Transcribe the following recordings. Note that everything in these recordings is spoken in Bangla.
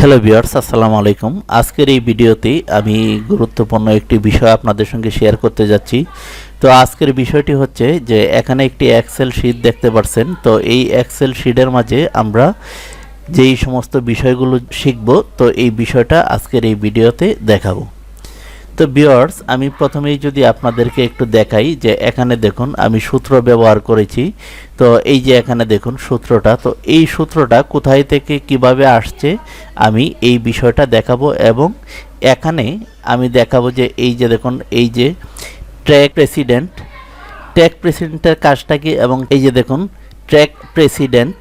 হ্যালো ভিউয়ার্স, আসসালামু আলাইকুম। আজকের এই ভিডিওতে আমি গুরুত্বপূর্ণ একটি বিষয় আপনাদের সঙ্গে শেয়ার করতে যাচ্ছি। তো আজকের বিষয়টি হচ্ছে যে এখানে একটি এক্সেল শীট দেখতে পাচ্ছেন। তো এই এক্সেল শীটের মাঝে আমরা যেই সমস্ত বিষয়গুলো শিখব, তো এই বিষয়টা আজকের এই ভিডিওতে দেখাবো। তো ভিউয়ার্স, আমি প্রথমেই যদি আপনাদেরকে একটু দেখাই যে এখানে দেখুন আমি সূত্র ব্যবহার করেছি। তো এই যে এখানে দেখুন সূত্রটা, তো এই সূত্রটা কোথায় থেকে কিভাবে আসছে আমি এই বিষয়টা দেখাবো। এবং এখানে আমি দেখাবো যে এই যে দেখুন এই যে ট্র্যাক প্রেসিডেন্টের কাজটা কি, এবং এই যে দেখুন ট্র্যাক প্রেসিডেন্ট,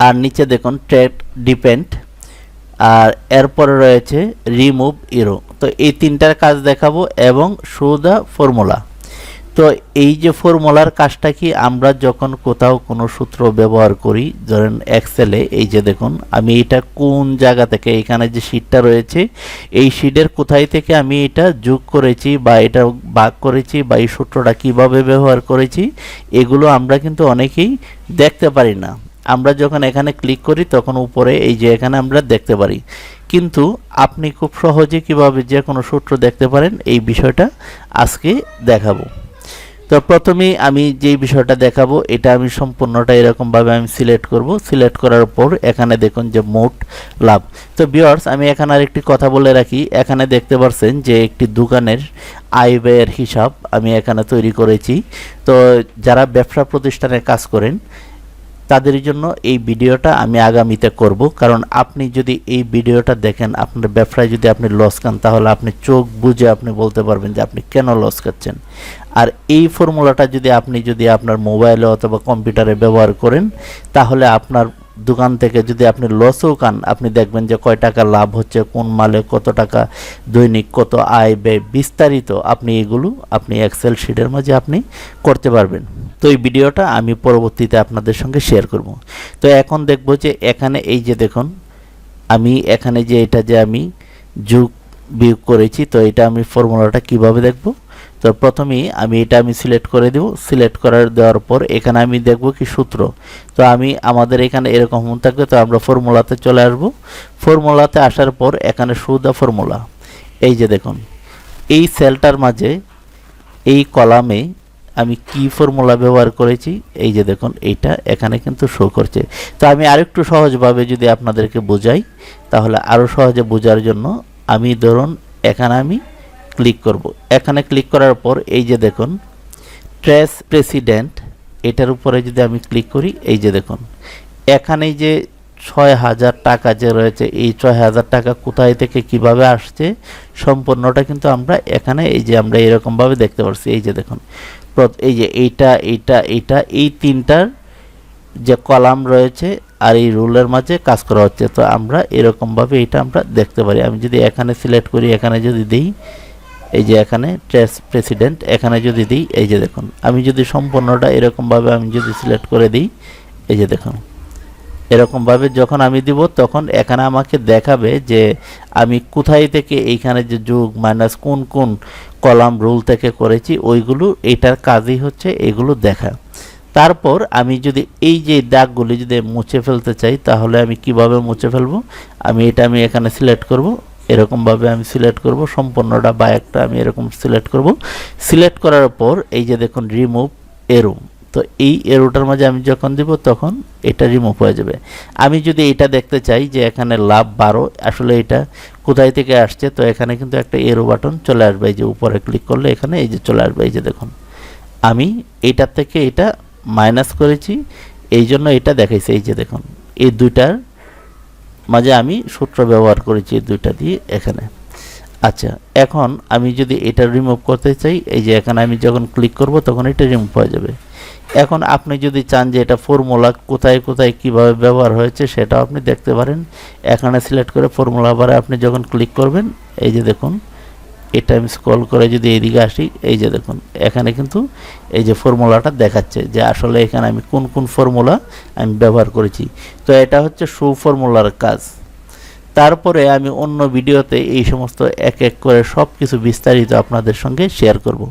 আর নিচে দেখুন ট্র্যাক ডিপেন্ড, আর এরপরে রয়েছে রিমুভ ইরো। তো এই তিনটার কাজ দেখাবো এবং শো দ্য ফর্মুলা। তো এই যে ফর্মুলার কাজটা কি, আমরা যখন কোথাও কোনো সূত্র ব্যবহার করি, ধরেন এক্সেলে, এই যে দেখুন আমি এটা কোন জায়গা থেকে, এখানে যে শীটটা রয়েছে এই শীটের কোথায় থেকে আমি এটা যোগ করেছি বা এটা ভাগ করেছি বা এই সূত্রটা কিভাবে ব্যবহার করেছি, এগুলো আমরা কিন্তু অনেকেই দেখতে পারি না। আমরা যখন এখানে ক্লিক করি তখন উপরে এই যে এখানে আমরা দেখতে পারি, কিন্তু আপনি খুব সহজে কিভাবে যে কোনো সূত্র দেখতে পারেন এই বিষয়টা আজকে দেখাবো। তো প্রথমেই আমি যেই বিষয়টা দেখাবো এটা আমি সম্পূর্ণটা এরকমভাবে আমি সিলেক্ট করব। সিলেক্ট করার পর এখানে দেখুন যে মোট লাভ। তো ভিউয়ার্স, আমি এখানে আরেকটি কথা বলে রাখি, এখানে দেখতে পাচ্ছেন যে একটি দোকানের আয় ব্যয়ের হিসাব আমি এখানে তৈরি করেছি। তো যারা ব্যবসা প্রতিষ্ঠানে কাজ করেন তাদের জন্য এই ভিডিওটা আমি আগামীতে করব, কারণ আপনি যদি এই ভিডিওটা দেখেন, আপনার ব্যবসায় যদি আপনি লস খান, তাহলে আপনি চোখ বুঝে আপনি বলতে পারবেন যে আপনি কেন লস খাচ্ছেন। আর এই ফর্মুলাটা যদি আপনার মোবাইলে অথবা কম্পিউটারে ব্যবহার করেন, তাহলে আপনার দোকান থেকে যদি আপনি লসও খান, আপনি দেখবেন যে কয় টাকা লাভ হচ্ছে, কোন মালে কত টাকা দৈনিক কত আয় ব্যয়, বিস্তারিত আপনি এগুলো আপনি এক্সেল শিটের মাঝে আপনি করতে পারবেন। তো এই ভিডিওটা আমি পরবর্তীতে আপনাদের সঙ্গে শেয়ার করব। তো এখন দেখব যে এখানে এই যে দেখুন আমি এখানে যে এটা যে আমি যোগ বিয়োগ করেছি, তো এটা আমি ফর্মুলাটা কিভাবে দেখব। তো প্রথমেই আমি এটা সিলেক্ট করে দেব। সিলেক্ট দেওয়ার পর এখানে আমি দেখব কি সূত্র। তো আমাদের এখানে এরকম থাকবে, তো আমরা ফর্মুলাতে চলে আসব। ফর্মুলাতে আসার পর এখানে শো দ্য ফর্মুলা, এই যে দেখুন এই সেলটার মাঝে এই কলামে আমি কি ফর্মুলা ব্যবহার করেছি, এই যে দেখুন এইটা এখানে কিন্তু শো করছে। তো আমি আরেকটু সহজভাবে যদি আপনাদেরকে বোঝাই, তাহলে আরও সহজে বোঝার জন্য আমি ধরুন এখানে আমি ক্লিক করব। এখানে ক্লিক করার পর এই যে দেখুন ট্রেস প্রেসিডেন্ট, এটার উপরে যদি আমি ক্লিক করি, এই যে দেখুন এখানে যে ৬,০০০ টাকা যে রয়েছে, এই ৬,০০০ টাকা কোথায় থেকে কিভাবে আসছে সম্পূর্ণটা কিন্তু আমরা এখানে এই যে আমরা এরকমভাবে দেখতে পাচ্ছি। এই যে দেখুন এই যে এইটা এই তিনটার যে কলাম রয়েছে আর এই রুলের মাঝে কাজ করা হচ্ছে। তো আমরা এরকমভাবে এটা আমরা দেখতে পারি। আমি যদি এখানে সিলেক্ট করি, এখানে যদি দিই, এই যে এখানে ট্রেস প্রেসিডেন্ট, এখানে যদি দিই, এই যে দেখুন আমি যদি সম্পূর্ণটা এরকমভাবে আমি যদি সিলেক্ট করে দিই, এই যে দেখুন এরকমভাবে যখন আমি দিব, তখন এখানে আমাকে দেখাবে যে আমি কোথায় থেকে এইখানে যে যোগ মাইনাস কোন কোন কলাম রুল থেকে করেছি, ওইগুলো এটার কাজই হচ্ছে এগুলো দেখা। তারপর আমি যদি এই যে দাগগুলি যদি মুছে ফেলতে চাই, তাহলে আমি কিভাবে মুছে ফেলবো, আমি এখানে সিলেক্ট করব। এরকমভাবে আমি সিলেক্ট করব সম্পূর্ণটা বা একটা আমি এরকম সিলেক্ট করব। সিলেক্ট করার পর এই যে দেখুন রিমুভ এরো, তো এই এরোটার মাঝে আমি যখন দিব তখন এটা রিমুভ হয়ে যাবে। আমি যদি এটা দেখতে চাই যে এখানে লাভ 12 আসলে এটা কোথায় থেকে আসছে, তো এখানে কিন্তু একটা এরো বাটন চলে আসবে। এই যে উপরে ক্লিক করলে এখানে এই যে চলে আসবে। এই যে দেখুন আমি এইটার থেকে এটা মাইনাস করেছি, এই জন্য এটা দেখাইছে। এই যে দেখুন এই দুইটার মাঝে আমি সূত্র ব্যবহার করেছি, এই দুইটা দিয়ে এখানে। আচ্ছা, এখন আমি যদি এটা রিমুভ করতে চাই, এই যে এখানে আমি যখন ক্লিক করব তখন এটা রিমুভ হয়ে যাবে। এখন আপনি যদি চান যে এটা ফর্মুলা কোথায় কোথায় কিভাবে ব্যবহার হয়েছে সেটাও আপনি দেখতে পারেন। এখানে সিলেক্ট করে ফর্মুলা বারে আপনি যখন ক্লিক করবেন, এই যে দেখুন এটা আমি স্ক্রল করে যদি এইদিকে আসি, এই যে দেখুন এখানে কিন্তু এই যে ফর্মুলাটা দেখাচ্ছে যে আসলে এখানে আমি কোন কোন ফর্মুলা আমি ব্যবহার করেছি। তো এটা হচ্ছে শো ফর্মুলার কাজ। তারপরে আমি অন্য ভিডিওতে এই সমস্ত এক এক করে সব কিছু বিস্তারিত আপনাদের সঙ্গে শেয়ার করব।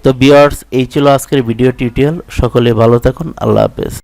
তো ভিউয়ার্স, এই ছিল আজকের ভিডিও টিউটোরিয়াল। সকলে ভালো থাকুন, আল্লাহ হাফেজ।